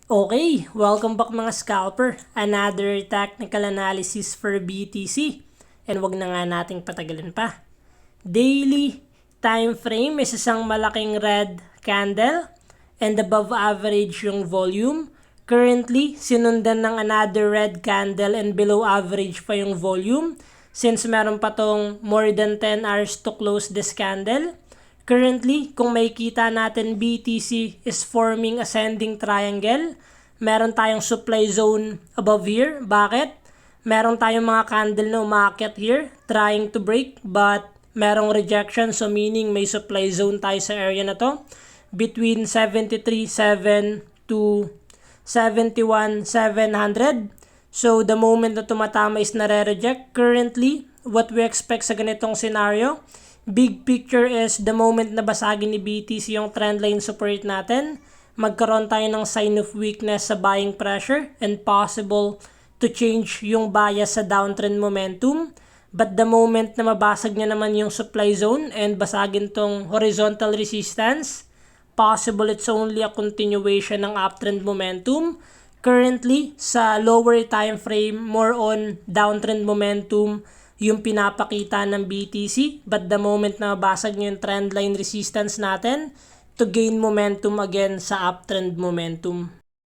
Okay, welcome back mga scalper. Another technical analysis for BTC. And wag na nga nating patagalin pa. Daily time frame is isang malaking red candle and above average yung volume. Currently, sinundan ng another red candle and below average pa yung volume since meron pa tong more than 10 hours to close this candle. Currently, kung makikita natin, BTC is forming ascending triangle. Meron tayong supply zone above here. Bakit? Meron tayong mga candle na umakyat here trying to break but merong rejection, so meaning may supply zone tayo sa area na to between 73.7 to 71.700. So the moment na tumatama is nare-reject. Currently, what we expect sa ganitong scenario, big picture is the moment na basagin ni BTC yung trendline support natin, magkaroon tayo ng sign of weakness sa buying pressure and possible to change yung bias sa downtrend momentum. But the moment na mabasag niya naman yung supply zone and basagin tong horizontal resistance, possible it's only a continuation ng uptrend momentum. Currently, sa lower time frame, more on downtrend momentum yung pinapakita ng BTC. But the moment na mabasag nyo yung trendline resistance natin, to gain momentum again sa uptrend momentum.